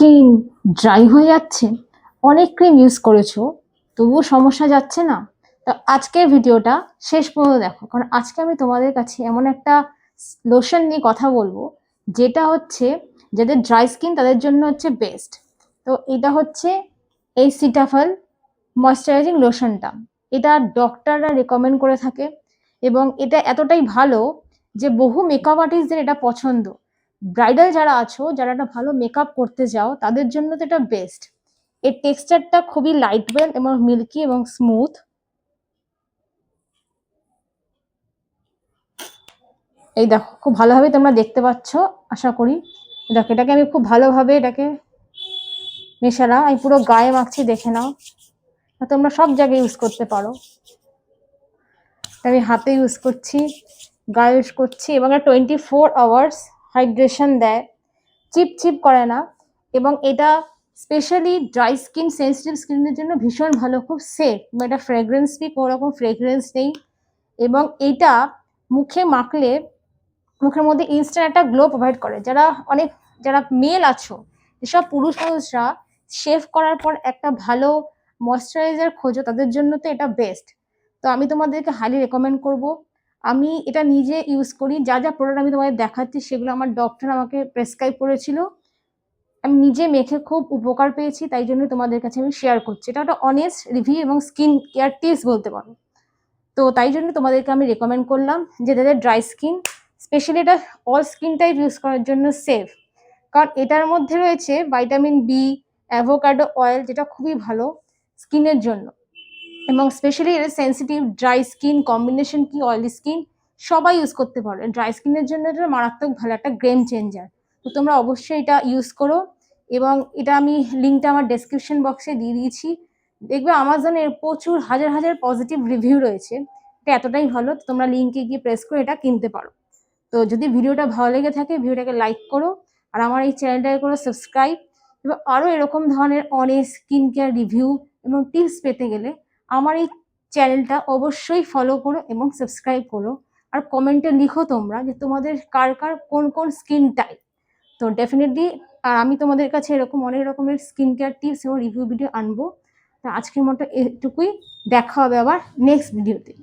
Skin dry হয়ে যাচ্ছে, অনেক ক্রিম ইউজ করেছো তবুও সমস্যা যাচ্ছে না, তো আজকের ভিডিওটা শেষ পর্যন্ত দেখো, কারণ আজকে আমি তোমাদের কাছে এমন একটা লোশন নিয়ে কথা বলবো যেটা হচ্ছে যাদের ড্রাই স্কিন তাদের জন্য হচ্ছে বেস্ট। তো এটা হচ্ছে এই সিটাফল ময়শ্চারাইজিং লোশনটা। এটা ডক্টররা রেকমেন্ড করে থাকে এবং এটা এতটাই ভালো যে বহু মেকআপ আর্টিস্টদের এটা পছন্দ। ব্রাইডাল যারা আছো, যারা একটা ভালো মেকআপ করতে যাও, তাদের জন্য তো এটা বেস্ট। এর টেক্সচারটা খুবই লাইট ওয়েট এবং মিল্কি এবং স্মুথ। এই দেখো, খুব ভালোভাবে তোমরা দেখতে পাচ্ছ আশা করি। দেখো, এটাকে আমি খুব ভালোভাবে এটাকে মেশালাম, আমি পুরো গায়ে মাখছি, দেখে নাও। তোমরা সব জায়গায় ইউজ করতে পারো। আমি হাতে ইউজ করছি, গায়ে ইউজ করছি, এবং 24 আওয়ার্স হাইড্রেশন দেয়, চিপ চিপ করে না। এবং এটা স্পেশালি ড্রাই স্কিন, সেন্সিটিভ স্কিনের জন্য ভীষণ ভালো, খুব সেফ। এটা ফ্রেগ্রেন্স ফ্রি, কোনো রকম ফ্রেগ্রেন্স নেই। এবং এইটা মুখে মাখলে মুখের মধ্যে ইনস্ট্যান্ট একটা গ্লো প্রোভাইড করে। যারা মেল আছো, যেসব পুরুষ মানুষরা শেভ করার পর একটা ভালো ময়শ্চারাইজার খোঁজো, তাদের জন্য তো এটা বেস্ট। তো আমি তোমাদেরকে হাইলি রেকমেন্ড করব। আমি এটা নিজে ইউজ করি, যা যা প্রোডাক্ট আমি তোমাদের দেখাচ্ছি সেগুলো আমার ডক্টর আমাকে প্রেসক্রাইব করেছিল। আমি নিজে মেখে খুব উপকার পেয়েছি, তাই জন্য তোমাদের কাছে আমি শেয়ার করছি। এটা একটা অনেস্ট রিভিউ এবং স্কিন কেয়ার টিপস বলতে পারো। তো তাই জন্য তোমাদেরকে আমি রেকমেন্ড করলাম যে যাদের ড্রাই স্কিন, স্পেশালি এটা অল স্কিন টাইপ ইউজ করার জন্য সেফ। কারণ এটার মধ্যে রয়েছে ভাইটামিন বি, অ্যাভোকাডো অয়েল, যেটা খুবই ভালো স্কিনের জন্য। এবং স্পেশালি এটা সেন্সিটিভ ড্রাই স্কিন কম্বিনেশন, কি অয়েলি স্কিন সবাই ইউজ করতে পারে। ড্রাই স্কিনের জন্য এটা মারাত্মক ভালো একটা গেম চেঞ্জার। তো তোমরা অবশ্যই এটা ইউজ করো। এবং এটা আমি লিঙ্কটা আমার ডেসক্রিপশন বক্সে দিয়ে দিয়েছি। দেখবে আমাজনের প্রচুর হাজার হাজার পজিটিভ রিভিউ রয়েছে। এটা এতটাই ভালো, তোমরা লিঙ্কে গিয়ে প্রেস করে এটা কিনতে পারো। তো যদি ভিডিওটা ভালো লেগে থাকে, ভিডিওটাকে লাইক করো, আর আমার এই চ্যানেলটাকে করো সাবস্ক্রাইব। এবং আরও এরকম ধরনের অনেক স্কিন কেয়ার রিভিউ এবং টিপস পেতে গেলে আমার এই চ্যানেলটা অবশ্যই ফলো করো এবং সাবস্ক্রাইব করো। আর কমেন্টে লিখো তোমরা যে তোমাদের কার কার কোন কোন স্কিন টাইপ। তো ডেফিনেটলি আর আমি তোমাদের কাছে এরকম অনেক রকমের স্কিন কেয়ার টিপস এবং রিভিউ ভিডিও আনবো। তো আজকের মতো এটুকুই, দেখা হবে আবার নেক্সট ভিডিওতে।